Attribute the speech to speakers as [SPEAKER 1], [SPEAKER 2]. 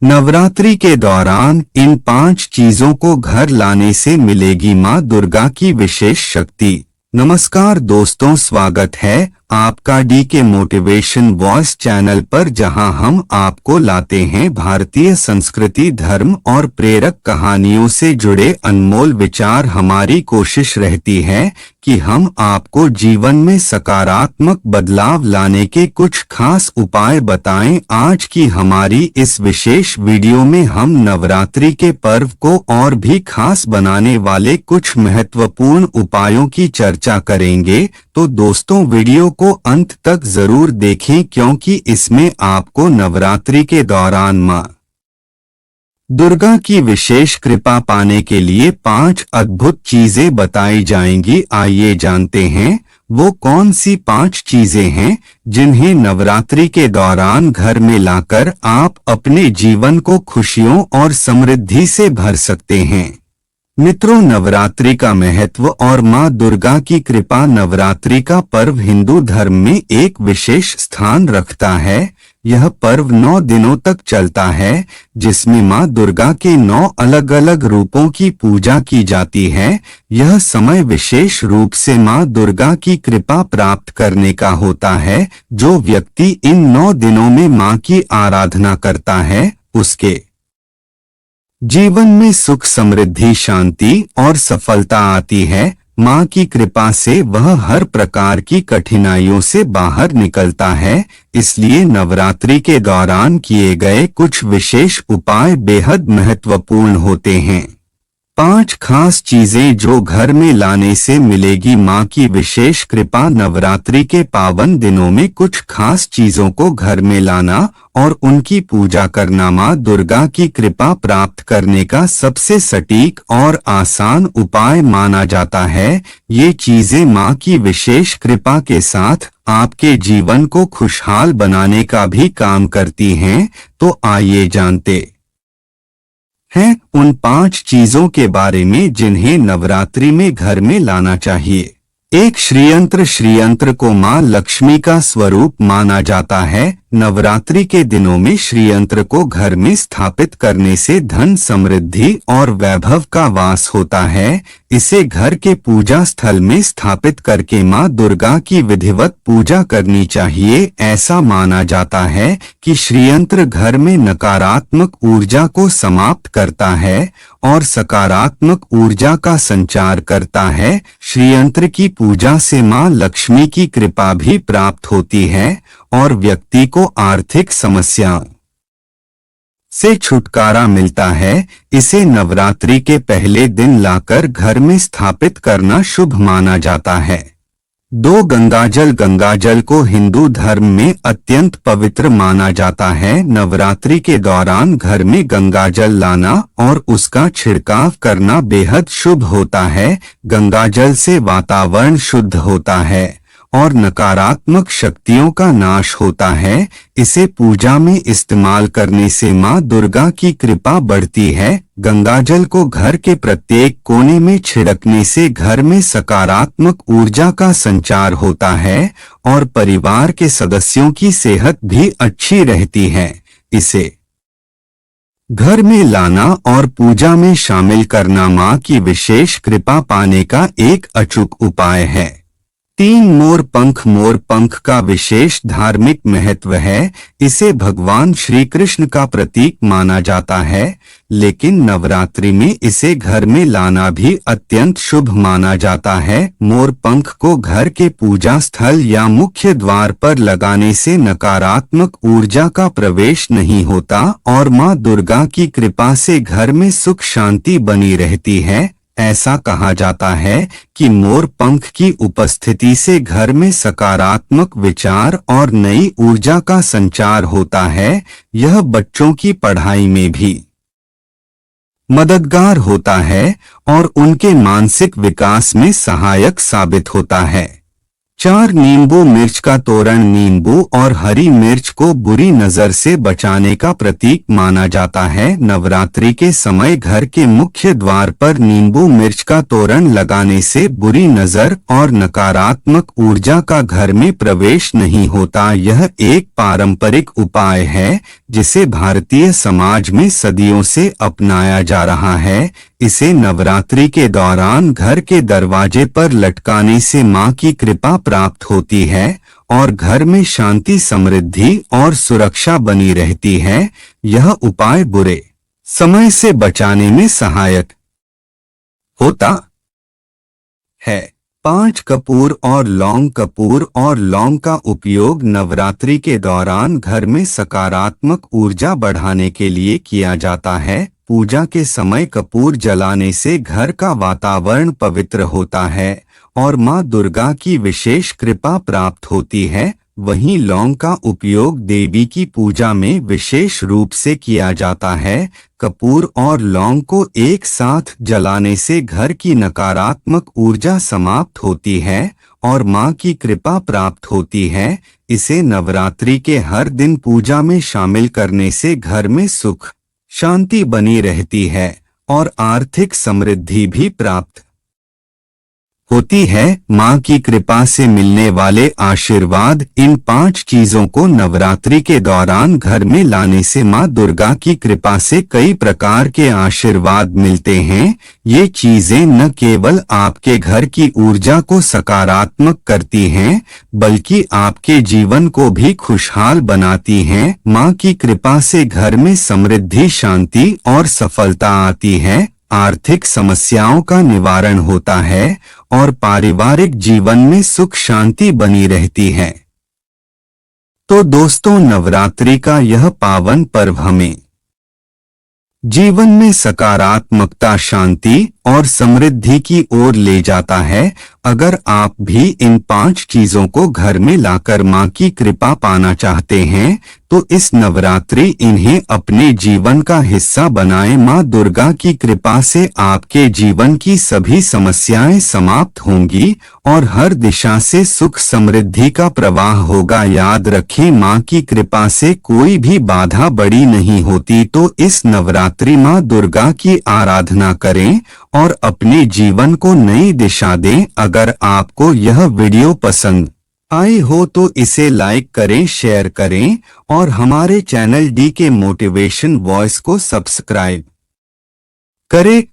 [SPEAKER 1] नवरात्रि के दौरान इन 5 चीजों को घर लाने से मिलेगी मां दुर्गा की विशेष शक्ति। नमस्कार दोस्तों, स्वागत है आपका डी के मोटिवेशन वॉइस चैनल पर, जहां हम आपको लाते हैं भारतीय संस्कृति, धर्म और प्रेरक कहानियों से जुड़े अनमोल विचार। हमारी कोशिश रहती है कि हम आपको जीवन में सकारात्मक बदलाव लाने के कुछ खास उपाय बताएं। आज की हमारी इस विशेष वीडियो में हम नवरात्रि के पर्व को और भी खास बनाने वाले कुछ महत्वपूर्ण उपायों की चर्चा करेंगे। तो दोस्तों, वीडियो को अंत तक जरूर देखें, क्योंकि इसमें आपको नवरात्रि के दौरान मां दुर्गा की विशेष कृपा पाने के लिए 5 अद्भुत चीजें बताई जाएंगी। आइए जानते हैं वो कौन सी 5 चीजें हैं जिन्हें नवरात्रि के दौरान घर में लाकर आप अपने जीवन को खुशियों और समृद्धि से भर सकते हैं। मित्रों, नवरात्रि का महत्व और मां दुर्गा की कृपा। नवरात्रि का पर्व हिंदू धर्म में एक विशेष स्थान रखता है। यह पर्व 9 दिनों तक चलता है, जिसमें मां दुर्गा के 9 अलग अलग रूपों की पूजा की जाती है। यह समय विशेष रूप से मां दुर्गा की कृपा प्राप्त करने का होता है। जो व्यक्ति इन 9 दिनों में मां की आराधना करता है, उसके जीवन में सुख, समृद्धि, शांति और सफलता आती है। मां की कृपा से वह हर प्रकार की कठिनाइयों से बाहर निकलता है। इसलिए नवरात्रि के दौरान किए गए कुछ विशेष उपाय बेहद महत्वपूर्ण होते हैं। 5 खास चीजें जो घर में लाने से मिलेगी मां की विशेष कृपा। नवरात्रि के पावन दिनों में कुछ खास चीजों को घर में लाना और उनकी पूजा करना मां दुर्गा की कृपा प्राप्त करने का सबसे सटीक और आसान उपाय माना जाता है। ये चीजें मां की विशेष कृपा के साथ आपके जीवन को खुशहाल बनाने का भी काम करती हैं। तो आइए जानते हैं उन 5 चीजों के बारे में जिन्हें नवरात्रि में घर में लाना चाहिए। 1. श्रीयंत्र। श्रीयंत्र को मां लक्ष्मी का स्वरूप माना जाता है। नवरात्रि के दिनों में श्रीयंत्र को घर में स्थापित करने से धन, समृद्धि और वैभव का वास होता है। इसे घर के पूजा स्थल में स्थापित करके मां दुर्गा की विधिवत पूजा करनी चाहिए। ऐसा माना जाता है कि श्रीयंत्र घर में नकारात्मक ऊर्जा को समाप्त करता है और सकारात्मक ऊर्जा का संचार करता है। श्रीयंत्र की पूजा से मां लक्ष्मी की कृपा भी प्राप्त होती है और व्यक्ति को आर्थिक समस्या से छुटकारा मिलता है। इसे नवरात्रि के पहले दिन लाकर घर में स्थापित करना शुभ माना जाता है। 2. गंगाजल। गंगाजल को हिंदू धर्म में अत्यंत पवित्र माना जाता है। नवरात्रि के दौरान घर में गंगाजल लाना और उसका छिड़काव करना बेहद शुभ होता है। गंगाजल से वातावरण शुद्ध होता है और नकारात्मक शक्तियों का नाश होता है। इसे पूजा में इस्तेमाल करने से मां दुर्गा की कृपा बढ़ती है। गंगाजल को घर के प्रत्येक कोने में छिड़कने से घर में सकारात्मक ऊर्जा का संचार होता है और परिवार के सदस्यों की सेहत भी अच्छी रहती है। इसे घर में लाना और पूजा में शामिल करना मां की विशेष कृपा पाने का एक अचूक उपाय है। 3. मोर पंख। मोर पंख का विशेष धार्मिक महत्व है। इसे भगवान श्री कृष्ण का प्रतीक माना जाता है, लेकिन नवरात्रि में इसे घर में लाना भी अत्यंत शुभ माना जाता है। मोर पंख को घर के पूजा स्थल या मुख्य द्वार पर लगाने से नकारात्मक ऊर्जा का प्रवेश नहीं होता और मां दुर्गा की कृपा से घर में सुख, शांति बनी रहती है। ऐसा कहा जाता है कि मोर पंख की उपस्थिति से घर में सकारात्मक विचार और नई ऊर्जा का संचार होता है। यह बच्चों की पढ़ाई में भी मददगार होता है और उनके मानसिक विकास में सहायक साबित होता है। 4 नींबू मिर्च का तोरण नींबू और हरी मिर्च को बुरी नजर से बचाने का प्रतीक माना जाता है। नवरात्रि के समय घर के मुख्य द्वार पर नींबू मिर्च का तोरण लगाने से बुरी नजर और नकारात्मक ऊर्जा का घर में प्रवेश नहीं होता। यह एक पारंपरिक उपाय है जिसे भारतीय समाज में सदियों से अपनाया जा रहा है। इसे नवरात्रि के दौरान घर के दरवाजे पर लटकाने से मां की कृपा प्राप्त होती है और घर में शांति, समृद्धि और सुरक्षा बनी रहती है। यह उपाय बुरे समय से बचाने में सहायक होता है। 5 कपूर और लौंग। कपूर और लौंग का उपयोग नवरात्रि के दौरान घर में सकारात्मक ऊर्जा बढ़ाने के लिए किया जाता है। पूजा के समय कपूर जलाने से घर का वातावरण पवित्र होता है और मां दुर्गा की विशेष कृपा प्राप्त होती है। वहीं लौंग का उपयोग देवी की पूजा में विशेष रूप से किया जाता है। कपूर और लौंग को एक साथ जलाने से घर की नकारात्मक ऊर्जा समाप्त होती है और मां की कृपा प्राप्त होती है। इसे नवरात्रि के हर दिन पूजा में शामिल करने से घर में सुख, शांति बनी रहती है और आर्थिक समृद्धि भी प्राप्त होती है। मां की कृपा से मिलने वाले आशीर्वाद। इन 5 चीजों को नवरात्रि के दौरान घर में लाने से मां दुर्गा की कृपा से कई प्रकार के आशीर्वाद मिलते हैं। ये चीजें न केवल आपके घर की ऊर्जा को सकारात्मक करती हैं, बल्कि आपके जीवन को भी खुशहाल बनाती हैं। मां की कृपा से घर में समृद्धि, शांति और सफलता आती है। आर्थिक समस्याओं का निवारण होता है और पारिवारिक जीवन में सुख, शांति बनी रहती है। तो दोस्तों, नवरात्रि का यह पावन पर्व हमें जीवन में सकारात्मकता, शांति और समृद्धि की ओर ले जाता है। अगर आप भी इन 5 चीजों को घर में लाकर मां की कृपा पाना चाहते हैं तो इस नवरात्रि इन्हें अपने जीवन का हिस्सा बनाएं। मां दुर्गा की कृपा से आपके जीवन की सभी समस्याएं समाप्त होंगी और हर दिशा से सुख, समृद्धि का प्रवाह होगा। याद रखें, मां की कृपा से कोई भी बाधा बड़ी नहीं होती। तो इस नवरात्रि मां दुर्गा की आराधना करें और अपने जीवन को नई दिशा दें। अगर आपको यह वीडियो पसंद आई हो तो इसे लाइक करें, शेयर करें और हमारे चैनल डी के मोटिवेशन वॉइस को सब्सक्राइब करें।